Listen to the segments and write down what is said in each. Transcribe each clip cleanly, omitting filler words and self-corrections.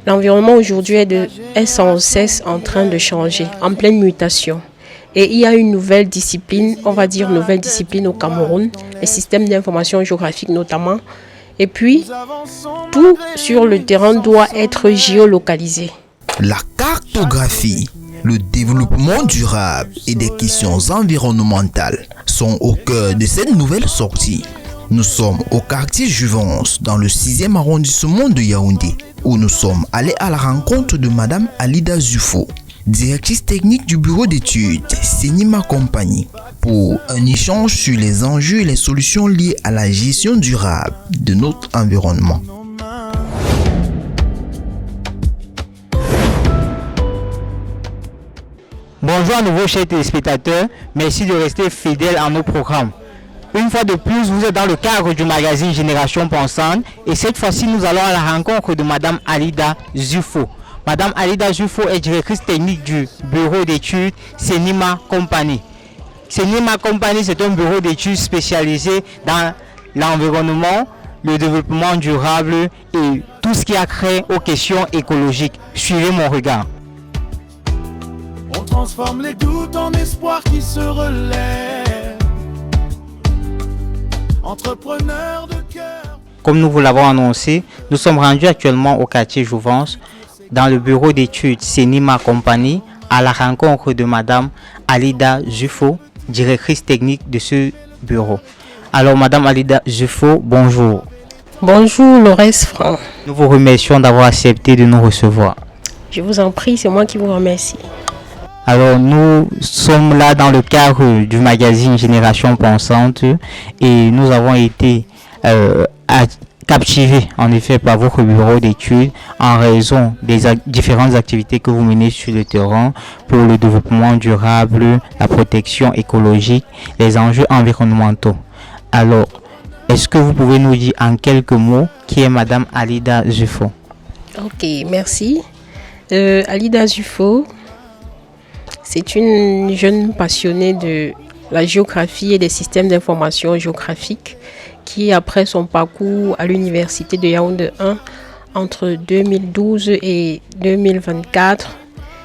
L'environnement aujourd'hui est sans cesse en train de changer, en pleine mutation. Et il y a une nouvelle discipline, on va dire nouvelle discipline au Cameroun, les systèmes d'information géographique notamment. Et puis, tout sur le terrain doit être géolocalisé. La cartographie, le développement durable et des questions environnementales sont au cœur de cette nouvelle sortie. Nous sommes au quartier Juvence, dans le 6e arrondissement de Yaoundé, où nous sommes allés à la rencontre de Madame Alida Zufo, directrice technique du bureau d'études Senima Company, pour un échange sur les enjeux et les solutions liées à la gestion durable de notre environnement. Bonjour à nouveau chers téléspectateurs, merci de rester fidèles à nos programmes. Une fois de plus, vous êtes dans le cadre du magazine Génération Pensante et cette fois-ci, nous allons à la rencontre de Madame Alida Zufo. Madame Alida Zufo est directrice technique du bureau d'études Senima Company. Senima Company, c'est un bureau d'études spécialisé dans l'environnement, le développement durable et tout ce qui a trait aux questions écologiques. Suivez mon regard. On transforme les doutes en espoir qui se relève. Entrepreneur de cœur. Comme nous vous l'avons annoncé, nous sommes rendus actuellement au quartier Jouvence, dans le bureau d'études Senima Company, à la rencontre de Madame Alida Zufo, directrice technique de ce bureau. Alors Madame Alida Zufo, bonjour. Bonjour Laurès Franc. Nous vous remercions d'avoir accepté de nous recevoir. Je vous en prie, c'est moi qui vous remercie. Alors nous sommes là dans le cadre du magazine Génération Pensante et nous avons été captivés en effet par votre bureau d'études en raison des différentes activités que vous menez sur le terrain pour le développement durable, la protection écologique, les enjeux environnementaux. Alors, est-ce que vous pouvez nous dire en quelques mots qui est Madame Alida Zufo? Ok, merci. Alida Zufo, c'est une jeune passionnée de la géographie et des systèmes d'information géographiques qui, après son parcours à l'université de Yaoundé 1 entre 2012 et 2024,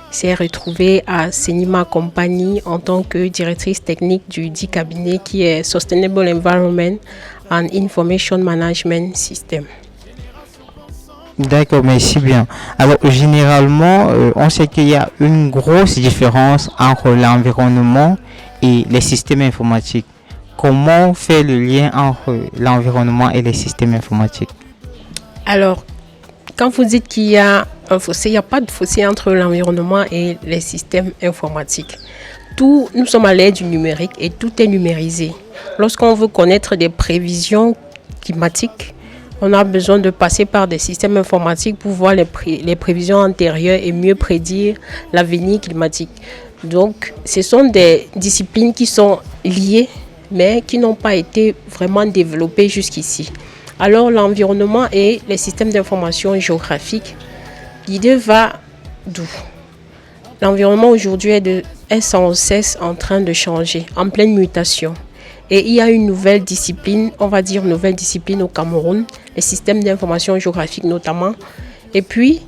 s'est retrouvée à Senima Company en tant que directrice technique du dit cabinet qui est Sustainable Environment and Information Management System. D'accord, merci bien. Alors, généralement, on sait qu'il y a une grosse différence entre l'environnement et les systèmes informatiques. Comment on fait le lien entre l'environnement et les systèmes informatiques? Alors, quand vous dites qu'il y a un fossé, il n'y a pas de fossé entre l'environnement et les systèmes informatiques. Nous sommes à l'ère du numérique et tout est numérisé. Lorsqu'on veut connaître des prévisions climatiques, on a besoin de passer par des systèmes informatiques pour voir les prévisions antérieures et mieux prédire l'avenir climatique. Donc, ce sont des disciplines qui sont liées, mais qui n'ont pas été vraiment développées jusqu'ici. Alors, l'environnement et les systèmes d'information géographique, l'idée va d'où? L'environnement aujourd'hui est sans cesse en train de changer, en pleine mutation. Et il y a une nouvelle discipline, on va dire nouvelle discipline au Cameroun, les systèmes d'information géographique notamment. Et puis,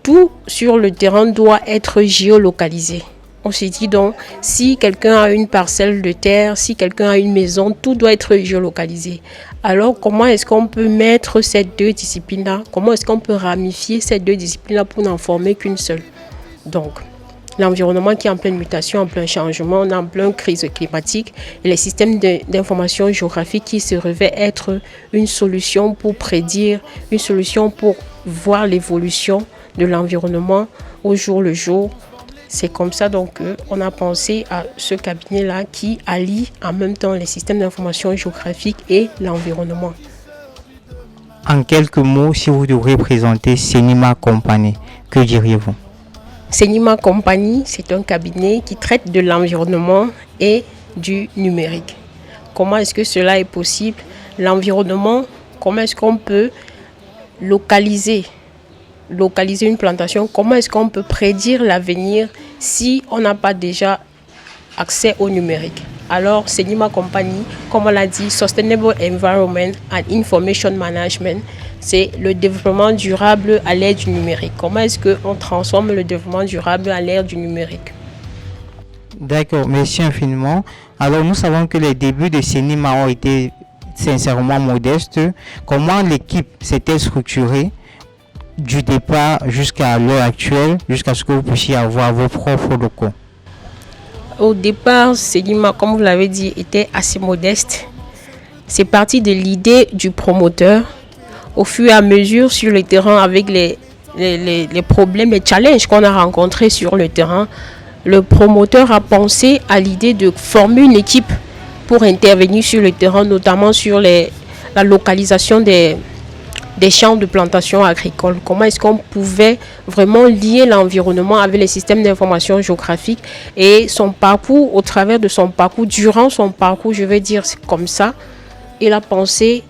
tout sur le terrain doit être géolocalisé. On s'est dit donc, si quelqu'un a une parcelle de terre, si quelqu'un a une maison, tout doit être géolocalisé. Alors, comment est-ce qu'on peut mettre ces deux disciplines-là? Comment est-ce qu'on peut ramifier ces deux disciplines-là pour n'en former qu'une seule? Donc, l'environnement qui est en pleine mutation, en plein changement, on est en pleine crise climatique et les systèmes d'information géographique qui se révèlent être une solution pour prédire, une solution pour voir l'évolution de l'environnement au jour le jour. C'est comme ça donc qu'on a pensé à ce cabinet-là qui allie en même temps les systèmes d'information géographique et l'environnement. En quelques mots, si vous devrez présenter Senima Company, que diriez-vous? Senima Company, c'est un cabinet qui traite de l'environnement et du numérique. Comment est-ce que cela est possible? L'environnement, comment est-ce qu'on peut localiser une plantation? Comment est-ce qu'on peut prédire l'avenir si on n'a pas déjà accès au numérique? Alors, Senima Company, comme on l'a dit, Sustainable Environment and Information Management, c'est le développement durable à l'ère du numérique. Comment est-ce qu'on transforme le développement durable à l'ère du numérique? D'accord, merci infiniment. Alors, nous savons que les débuts de Senima ont été sincèrement modestes. Comment l'équipe s'est-elle structurée du départ jusqu'à l'heure actuelle, jusqu'à ce que vous puissiez avoir vos propres locaux? Au départ, Senima, comme vous l'avez dit, était assez modeste. C'est parti de l'idée du promoteur. Au fur et à mesure, sur le terrain, avec les problèmes, les challenges qu'on a rencontrés sur le terrain, le promoteur a pensé à l'idée de former une équipe pour intervenir sur le terrain, notamment sur la localisation des champs de plantation agricole. Comment est-ce qu'on pouvait vraiment lier l'environnement avec les systèmes d'information géographique et son parcours, au travers de son parcours, durant son parcours, je vais dire comme ça, il a pensé,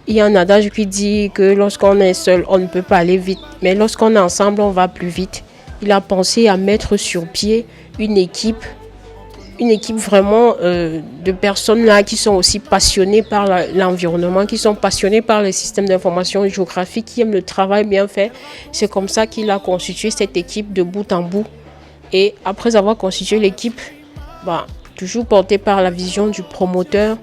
il y a un adage qui dit que lorsqu'on est seul, on ne peut pas aller vite, mais lorsqu'on est ensemble, on va plus vite. Il a pensé à mettre sur pied une équipe vraiment de personnes là qui sont aussi passionnées par l'environnement, qui sont passionnées par les systèmes d'information géographique, qui aiment le travail bien fait. C'est comme ça qu'il a constitué cette équipe de bout en bout. Et après avoir constitué l'équipe, toujours portée par la vision du promoteur,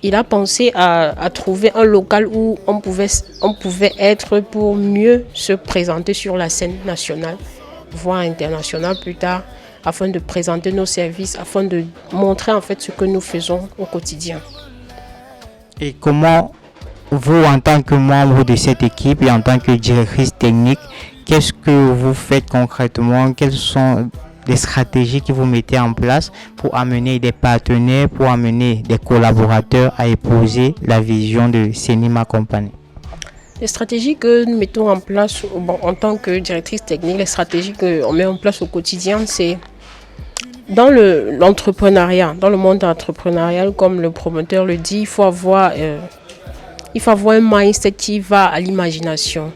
il a pensé à trouver un local où on pouvait être pour mieux se présenter sur la scène nationale, voire internationale plus tard, afin de présenter nos services, afin de montrer en fait ce que nous faisons au quotidien. Et comment vous, en tant que membre de cette équipe et en tant que directrice technique, qu'est-ce que vous faites concrètement? Quelles sont les stratégies que vous mettez en place pour amener des partenaires, pour amener des collaborateurs à épouser la vision de Senima Company? Les stratégies que nous mettons en place en tant que directrice technique, les stratégies qu'on met en place au quotidien, c'est dans l'entrepreneuriat, dans le monde entrepreneurial, comme le promoteur le dit, il faut avoir un mindset qui va à l'imagination.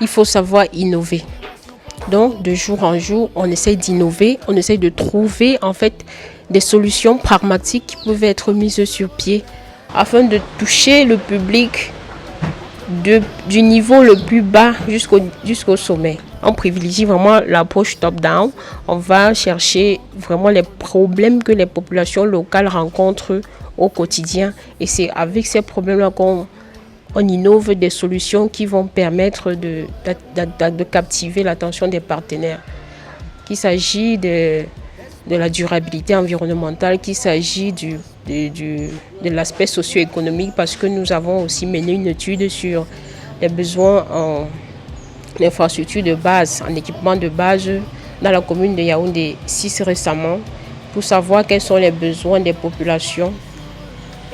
Il faut savoir innover. Donc, de jour en jour, on essaie d'innover, on essaie de trouver en fait des solutions pragmatiques qui peuvent être mises sur pied afin de toucher le public du niveau le plus bas jusqu'au sommet. On privilégie vraiment l'approche top-down. On va chercher vraiment les problèmes que les populations locales rencontrent au quotidien. Et c'est avec ces problèmes-là qu'on innove des solutions qui vont permettre de captiver l'attention des partenaires. Qu'il s'agit de la durabilité environnementale, qu'il s'agit de l'aspect socio-économique, parce que nous avons aussi mené une étude sur les besoins en infrastructure de base, en équipement de base dans la commune de Yaoundé 6 récemment, pour savoir quels sont les besoins des populations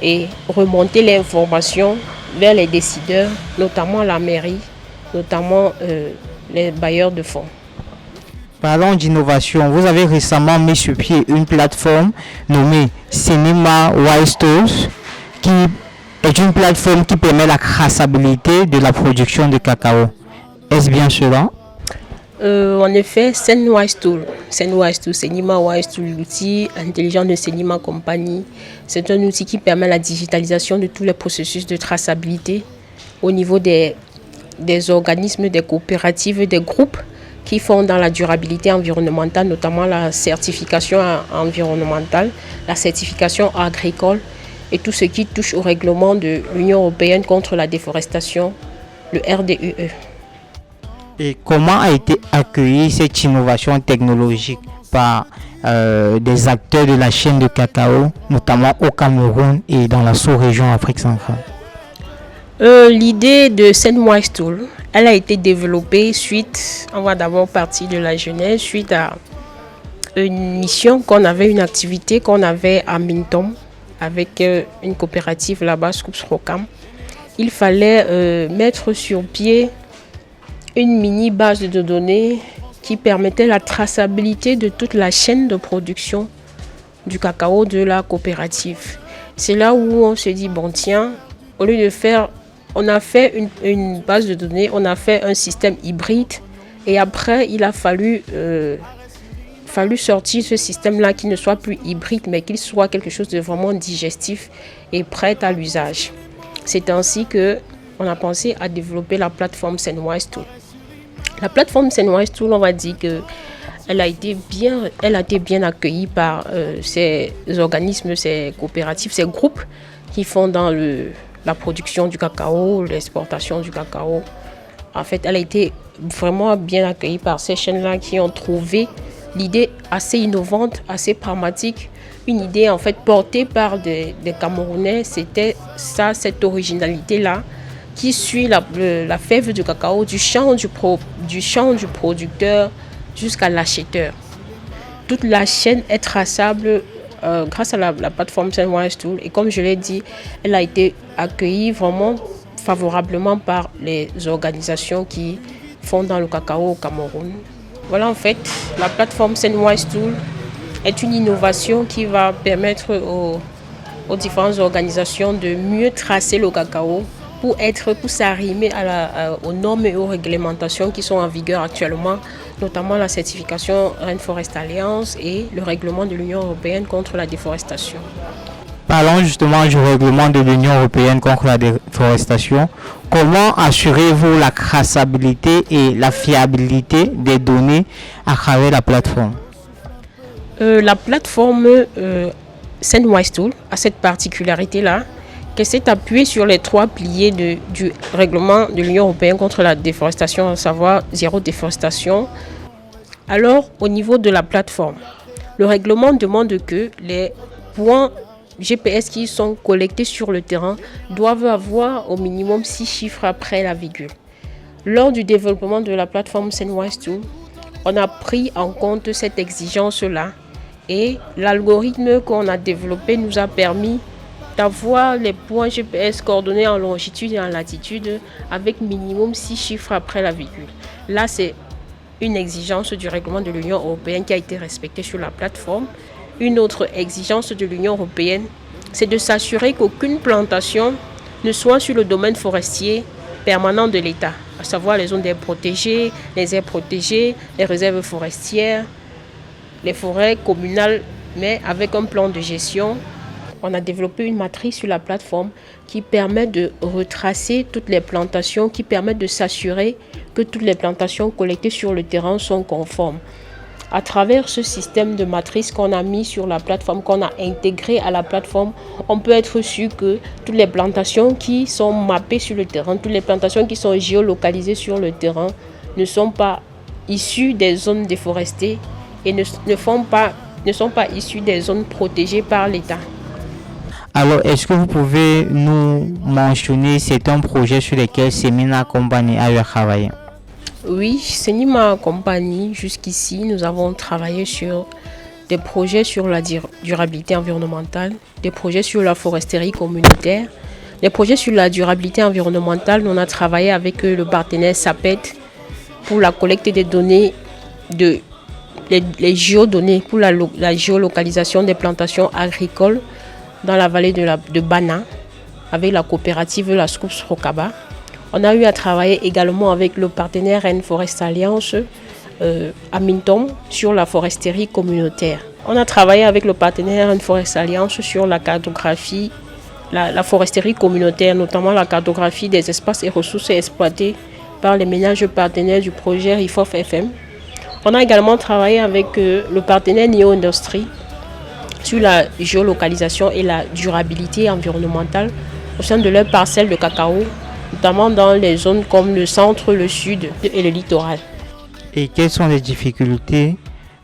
et remonter l'information vers les décideurs, notamment la mairie, notamment les bailleurs de fonds. Parlons d'innovation. Vous avez récemment mis sur pied une plateforme nommée Senima Wise Tools, qui est une plateforme qui permet la traçabilité de la production de cacao. Est-ce bien cela? En effet, Senima Wise Tools, l'outil intelligent de Senima Company, c'est un outil qui permet la digitalisation de tous les processus de traçabilité au niveau des organismes, des coopératives, des groupes qui font dans la durabilité environnementale, notamment la certification environnementale, la certification agricole et tout ce qui touche au règlement de l'Union européenne contre la déforestation, le RDUE. Et comment a été accueillie cette innovation technologique par des acteurs de la chaîne de cacao, notamment au Cameroun et dans la sous-région Afrique centrale? L'idée de Senima Wise Tools, elle a été développée on va d'abord partir de la jeunesse, suite à une mission une activité qu'on avait à Mintom avec une coopérative là-bas, Scoops Rocam. Il fallait mettre sur pied une mini base de données qui permettait la traçabilité de toute la chaîne de production du cacao de la coopérative. C'est là où on se dit, au lieu de faire, on a fait une base de données, on a fait un système hybride et après il a fallu fallu sortir ce système-là qui ne soit plus hybride, mais qu'il soit quelque chose de vraiment digestif et prêt à l'usage. C'est ainsi qu'on a pensé à développer la plateforme Sendwise Tool. La plateforme Sendwise Tool, on va dire qu'elle a été bien accueillie par ces organismes, ces coopératives, ces groupes qui font dans la production du cacao, l'exportation du cacao. En fait, elle a été vraiment bien accueillie par ces chaînes-là qui ont trouvé l'idée assez innovante, assez pragmatique. Une idée en fait portée par des Camerounais. C'était ça, cette originalité-là qui suit la fève du cacao du champ du producteur jusqu'à l'acheteur. Toute la chaîne est traçable grâce à la plateforme Sendwise Tool. Et comme je l'ai dit, elle a été accueillie vraiment favorablement par les organisations qui font dans le cacao au Cameroun. Voilà, en fait, la plateforme Sendwise Tool est une innovation qui va permettre aux différentes organisations de mieux tracer le cacao pour s'arrimer aux normes et aux réglementations qui sont en vigueur actuellement, notamment la certification Rainforest Alliance et le règlement de l'Union européenne contre la déforestation. Parlons justement du règlement de l'Union européenne contre la déforestation. Comment assurez-vous la traçabilité et la fiabilité des données à travers la plateforme? La plateforme Sendwise Tool a cette particularité-là qu'elle s'est appuyée sur les 3 piliers du règlement de l'Union européenne contre la déforestation, à savoir zéro déforestation. Alors, au niveau de la plateforme, le règlement demande que les points GPS qui sont collectés sur le terrain doivent avoir au minimum 6 chiffres après la virgule. Lors du développement de la plateforme Sendwise Tool, on a pris en compte cette exigence-là et l'algorithme qu'on a développé nous a permis d'avoir les points GPS coordonnés en longitude et en latitude avec minimum 6 chiffres après la virgule. Là, c'est une exigence du règlement de l'Union européenne qui a été respectée sur la plateforme. Une autre exigence de l'Union européenne, c'est de s'assurer qu'aucune plantation ne soit sur le domaine forestier permanent de l'État, à savoir les zones d'aires protégées, les aires protégées, les réserves forestières, les forêts communales, mais avec un plan de gestion. On a développé une matrice sur la plateforme qui permet de retracer toutes les plantations, qui permet de s'assurer que toutes les plantations collectées sur le terrain sont conformes. À travers ce système de matrice qu'on a mis sur la plateforme, qu'on a intégré à la plateforme, on peut être sûr que toutes les plantations qui sont mappées sur le terrain, toutes les plantations qui sont géolocalisées sur le terrain ne sont pas issues des zones déforestées et ne sont pas issues des zones protégées par l'État. Alors, est-ce que vous pouvez nous mentionner certains projets sur lesquels Semina Company a eu à travailler? Oui, Senima Company, jusqu'ici, nous avons travaillé sur des projets sur la durabilité environnementale, des projets sur la foresterie communautaire. Les projets sur la durabilité environnementale, on a travaillé avec le partenaire SAPET pour la collecte des données, les géodonnées, pour la géolocalisation des plantations agricoles dans la vallée de Bana, avec la coopérative La Scoops Rokaba. On a eu à travailler également avec le partenaire Rainforest Alliance à Mintom sur la foresterie communautaire. On a travaillé avec le partenaire Rainforest Alliance sur la cartographie, la foresterie communautaire, notamment la cartographie des espaces et ressources exploités par les ménages partenaires du projet RIFOF FM. On a également travaillé avec le partenaire Neo Industrie sur la géolocalisation et la durabilité environnementale au sein de leurs parcelles de cacao, notamment dans les zones comme le centre, le sud et le littoral. Et quelles sont les difficultés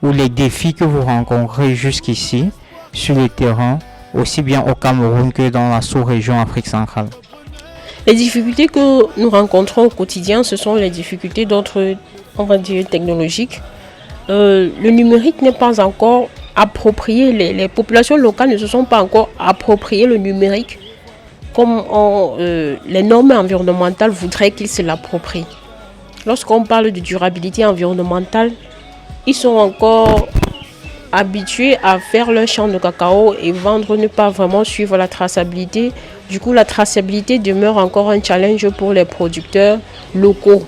ou les défis que vous rencontrez jusqu'ici sur le terrain, aussi bien au Cameroun que dans la sous-région Afrique centrale? Les difficultés que nous rencontrons au quotidien, ce sont les difficultés d'ordre, on va dire, technologique. Le numérique n'est pas encore approprié, les populations locales ne se sont pas encore appropriées le numérique comme les normes environnementales voudraient qu'ils se l'approprient. Lorsqu'on parle de durabilité environnementale, ils sont encore habitués à faire leur champ de cacao et vendre, ne pas vraiment suivre la traçabilité. Du coup, la traçabilité demeure encore un challenge pour les producteurs locaux.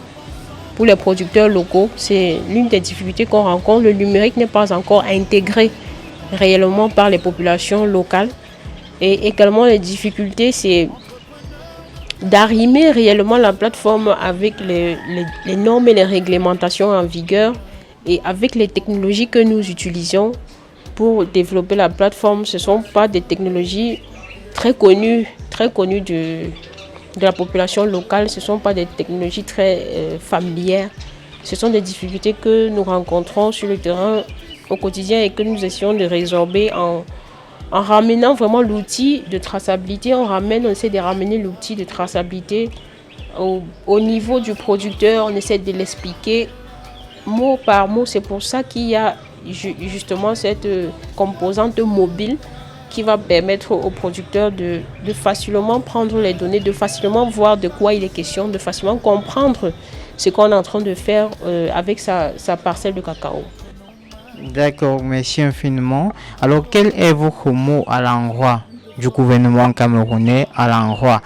pour les producteurs locaux. C'est l'une des difficultés qu'on rencontre. Le numérique n'est pas encore intégré réellement par les populations locales. Et également, les difficultés, c'est d'arrimer réellement la plateforme avec les normes et les réglementations en vigueur et avec les technologies que nous utilisons pour développer la plateforme. Ce ne sont pas des technologies très connues de la population locale. Ce ne sont pas des technologies très familières. Ce sont des difficultés que nous rencontrons sur le terrain au quotidien et que nous essayons de résorber en ramenant vraiment l'outil de traçabilité. On essaie de ramener l'outil de traçabilité au niveau du producteur. On essaie de l'expliquer mot par mot. C'est pour ça qu'il y a justement cette composante mobile qui va permettre aux producteurs de facilement prendre les données, de facilement voir de quoi il est question, de facilement comprendre ce qu'on est en train de faire avec sa parcelle de cacao. D'accord, merci infiniment. Alors, quel est votre mot à l'endroit du gouvernement camerounais, à l'endroit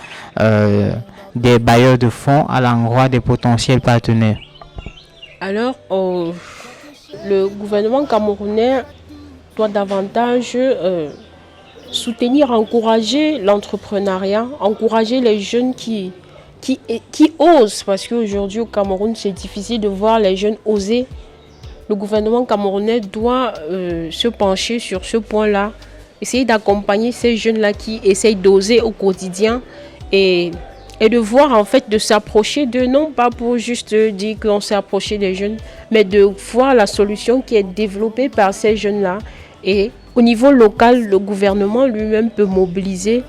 des bailleurs de fonds, à l'endroit des potentiels partenaires? Alors, le gouvernement camerounais doit davantage soutenir, encourager l'entrepreneuriat, encourager les jeunes qui osent, parce qu'aujourd'hui au Cameroun, c'est difficile de voir les jeunes oser. Le gouvernement camerounais doit se pencher sur ce point-là, essayer d'accompagner ces jeunes-là qui essayent d'oser au quotidien et de voir en fait, de s'approcher d'eux, non pas pour juste dire qu'on s'est approché des jeunes, mais de voir la solution qui est développée par ces jeunes-là. Et au niveau local, le gouvernement lui-même peut mobiliser,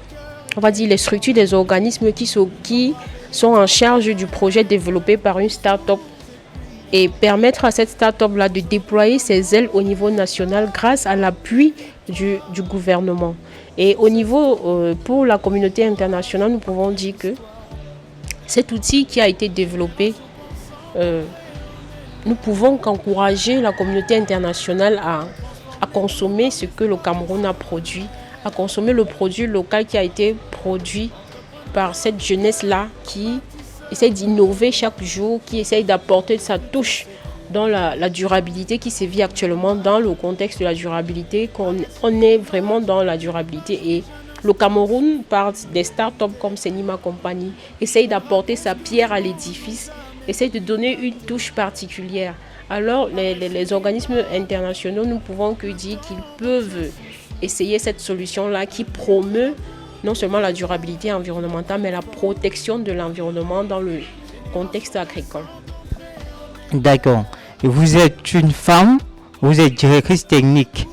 on va dire, les structures des organismes qui sont en charge du projet développé par une start-up et permettre à cette start-up-là de déployer ses ailes au niveau national grâce à l'appui du gouvernement. Et au niveau, pour la communauté internationale, nous pouvons dire que cet outil qui a été développé, nous pouvons qu'encourager la communauté internationale à consommer ce que le Cameroun a produit, à consommer le produit local qui a été produit par cette jeunesse-là qui essaie d'innover chaque jour, qui essaie d'apporter sa touche dans la durabilité qui sévit actuellement dans le contexte de la durabilité, qu'on est vraiment dans la durabilité. Et le Cameroun, par des startups comme Senima Company, essaye d'apporter sa pierre à l'édifice, essaye de donner une touche particulière. Alors, les organismes internationaux, nous pouvons que dire qu'ils peuvent essayer cette solution-là qui promeut non seulement la durabilité environnementale, mais la protection de l'environnement dans le contexte agricole. D'accord. Vous êtes une femme, vous êtes directrice technique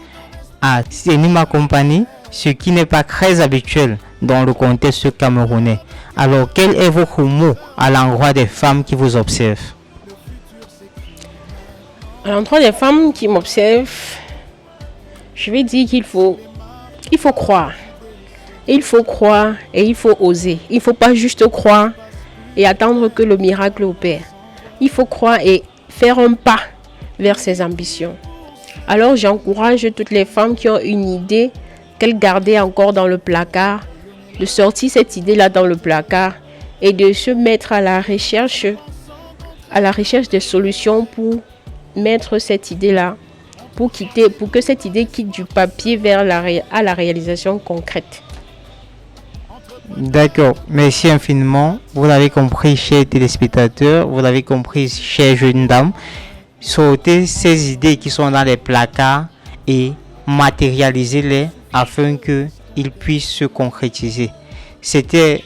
à Senima Company, ce qui n'est pas très habituel dans le contexte camerounais. Alors, quel est votre mot à l'endroit des femmes qui vous observent? À l'endroit des femmes qui m'observent, je vais dire qu'il faut croire. Il faut croire et il faut oser. Il ne faut pas juste croire et attendre que le miracle opère. Il faut croire et faire un pas vers ses ambitions. Alors j'encourage toutes les femmes qui ont une idée qu'elles gardaient encore dans le placard, de sortir cette idée-là dans le placard et de se mettre à la recherche des solutions pour mettre cette idée-là, pour que cette idée quitte du papier vers la réalisation concrète. D'accord, merci infiniment. Vous l'avez compris, chers téléspectateurs, vous l'avez compris, chères jeunes dames. Sortez ces idées qui sont dans les placards et matérialisez-les afin qu'ils puissent se concrétiser. C'était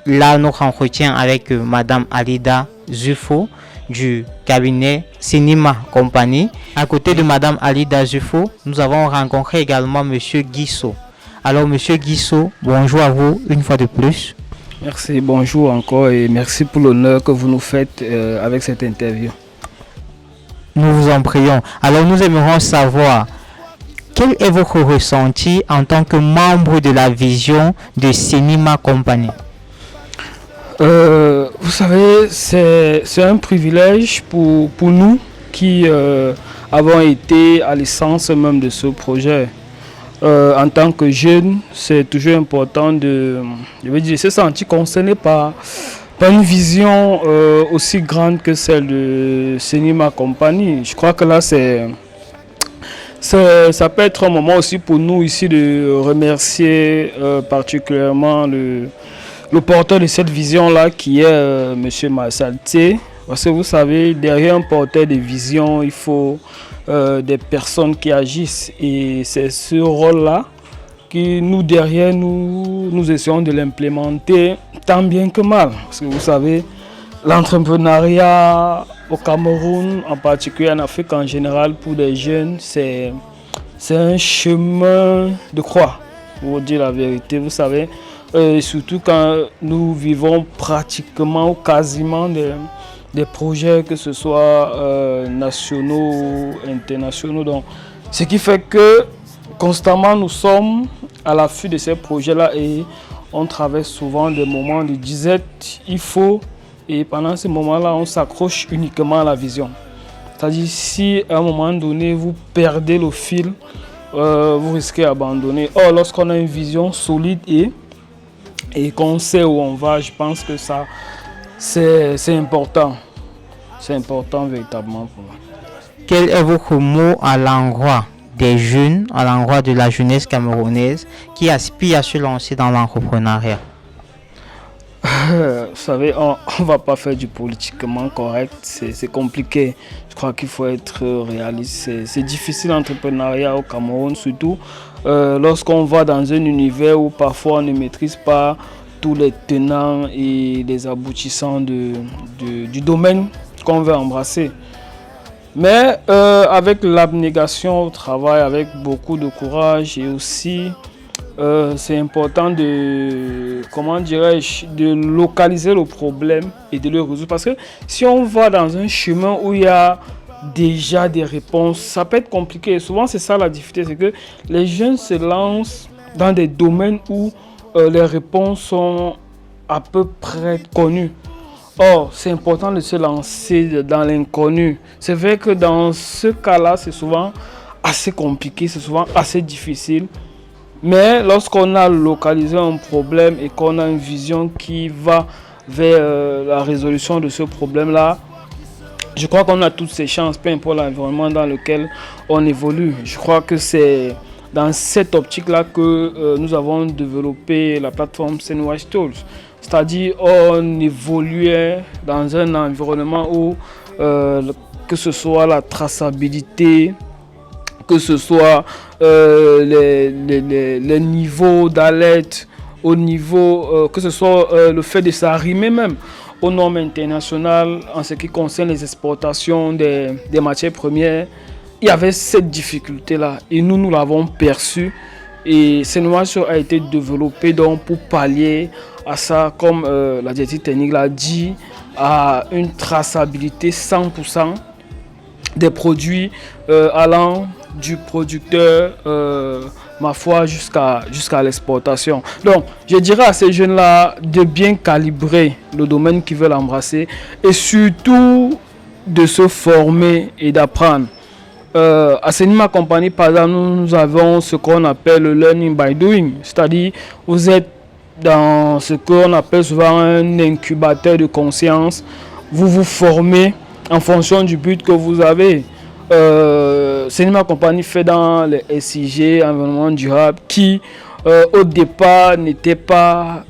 là notre entretien avec Madame Alida Zufo du cabinet Senima Company. À côté de Madame Alida Zufo, nous avons rencontré également Monsieur Guissot. Alors, Monsieur Guissot, bonjour à vous une fois de plus. Merci, bonjour encore et merci pour l'honneur que vous nous faites avec cette interview. Nous vous en prions. Alors, nous aimerions savoir quel est votre ressenti en tant que membre de la vision de Senima Company. Vous savez, c'est un privilège pour nous qui avons été à l'essence même de ce projet. En tant que jeune, c'est toujours important de se sentir concerné par pas une vision aussi grande que celle de Cinéma Compagnie. Je crois que là, ça peut être un moment aussi pour nous ici de remercier particulièrement le porteur de cette vision-là qui est Monsieur Massalté. Parce que vous savez, derrière un porteur de vision, il faut des personnes qui agissent. Et c'est ce rôle-là que nous, derrière, nous essayons de l'implémenter tant bien que mal. Parce que vous savez, l'entrepreneuriat au Cameroun, en particulier en Afrique en général, pour les jeunes, c'est un chemin de croix, pour vous dire la vérité. Vous savez, surtout quand nous vivons pratiquement ou quasiment des projets, que ce soit nationaux ou internationaux. Donc, ce qui fait que constamment nous sommes à l'affût de ces projets-là et on traverse souvent des moments de disette, il faut, et pendant ces moments-là, on s'accroche uniquement à la vision. C'est-à-dire, si à un moment donné, vous perdez le fil, vous risquez d'abandonner. Or, lorsqu'on a une vision solide et qu'on sait où on va, je pense que ça, c'est important. C'est important véritablement pour moi. Quel est votre mot à l'endroit des jeunes, à l'endroit de la jeunesse camerounaise qui aspire à se lancer dans l'entrepreneuriat? Vous savez, on ne va pas faire du politiquement correct, c'est compliqué. Je crois qu'il faut être réaliste. C'est difficile l'entrepreneuriat au Cameroun, surtout lorsqu'on va dans un univers où parfois on ne maîtrise pas tous les tenants et les aboutissants du domaine qu'on veut embrasser. Mais avec l'abnégation au travail, avec beaucoup de courage et aussi c'est important de localiser le problème et de le résoudre. Parce que si on va dans un chemin où il y a déjà des réponses, ça peut être compliqué. Et souvent, c'est ça la difficulté, c'est que les jeunes se lancent dans des domaines où les réponses sont à peu près connues. Or, c'est important de se lancer dans l'inconnu. C'est vrai que dans ce cas-là, c'est souvent assez compliqué, c'est souvent assez difficile. Mais lorsqu'on a localisé un problème et qu'on a une vision qui va vers la résolution de ce problème-là, je crois qu'on a toutes ces chances, peu importe l'environnement dans lequel on évolue. Je crois que c'est dans cette optique-là que nous avons développé la plateforme Senwatch Tools. C'est-à-dire on évoluait dans un environnement où que ce soit la traçabilité, que ce soit les niveaux d'alerte, au niveau, que ce soit le fait de s'arrimer même aux normes internationales en ce qui concerne les exportations des matières premières. Il y avait cette difficulté-là et nous l'avons perçue. Et Senwatch a été développé donc pour pallier à ça, comme la directive technique l'a dit, à une traçabilité 100% des produits allant du producteur, ma foi, jusqu'à l'exportation. Donc, je dirais à ces jeunes-là de bien calibrer le domaine qu'ils veulent embrasser et surtout de se former et d'apprendre. À Cinéma Compagnie, par exemple, nous avons ce qu'on appelle le learning by doing, c'est-à-dire vous êtes dans ce qu'on appelle souvent un incubateur de conscience. Vous vous formez en fonction du but que vous avez. Cinéma Compagnie fait dans les SIG, environnement durable, qui au départ n'était pas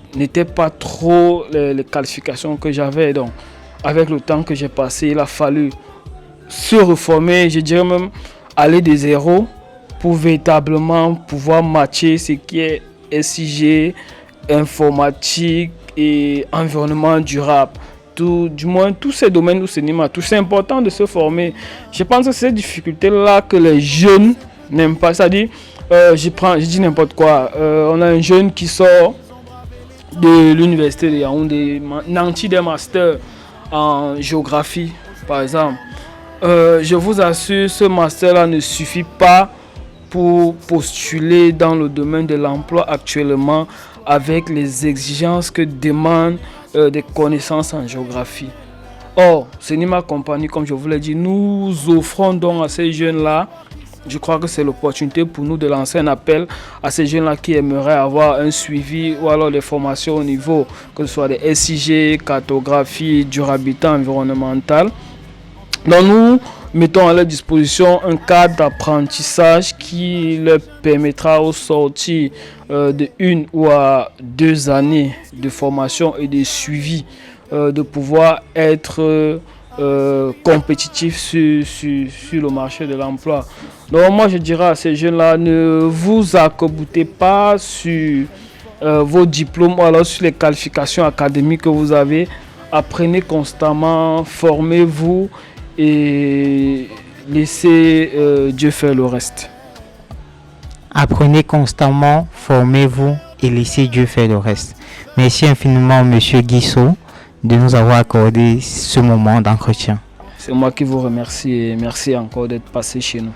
trop les qualifications que j'avais. Donc, avec le temps que j'ai passé, il a fallu se reformer, je dirais même aller de zéro pour véritablement pouvoir matcher ce qui est SIG, informatique et environnement durable. Du moins tous ces domaines du cinéma, c'est important de se former. Je pense que c'est cette difficulté-là que les jeunes n'aiment pas. C'est-à-dire, je dis n'importe quoi. On a un jeune qui sort de l'université de Yaoundé, nanti des masters en géographie, par exemple. Je vous assure, ce master-là ne suffit pas pour postuler dans le domaine de l'emploi actuellement avec les exigences que demandent des connaissances en géographie. Or, Cinéma Compagnie, comme je vous l'ai dit, nous offrons donc à ces jeunes-là je crois que c'est l'opportunité pour nous de lancer un appel à ces jeunes-là qui aimeraient avoir un suivi ou alors des formations au niveau, que ce soit des SIG, cartographie, durabilité environnementale. Donc nous mettons à leur disposition un cadre d'apprentissage qui leur permettra au sortir de 1 ou à 2 années de formation et de suivi de pouvoir être compétitif sur le marché de l'emploi. Donc moi je dirais à ces jeunes-là, ne vous arc-boutez pas sur vos diplômes ou alors sur les qualifications académiques que vous avez. Apprenez constamment, formez-vous et laissez Dieu faire le reste. Apprenez constamment, formez-vous et laissez Dieu faire le reste. Merci infiniment, Monsieur Guissot, de nous avoir accordé ce moment d'entretien. C'est moi qui vous remercie et merci encore d'être passé chez nous.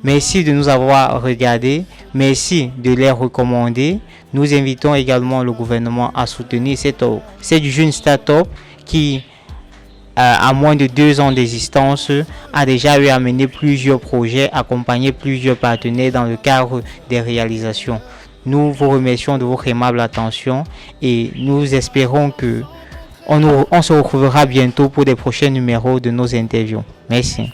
Merci de nous avoir regardés. Merci de les recommander. Nous invitons également le gouvernement à soutenir cette jeune start-up qui, à moins de 2 ans d'existence, a déjà eu à mener plusieurs projets, accompagner plusieurs partenaires dans le cadre des réalisations. Nous vous remercions de votre aimable attention et nous espérons que on se retrouvera bientôt pour des prochains numéros de nos interviews. Merci.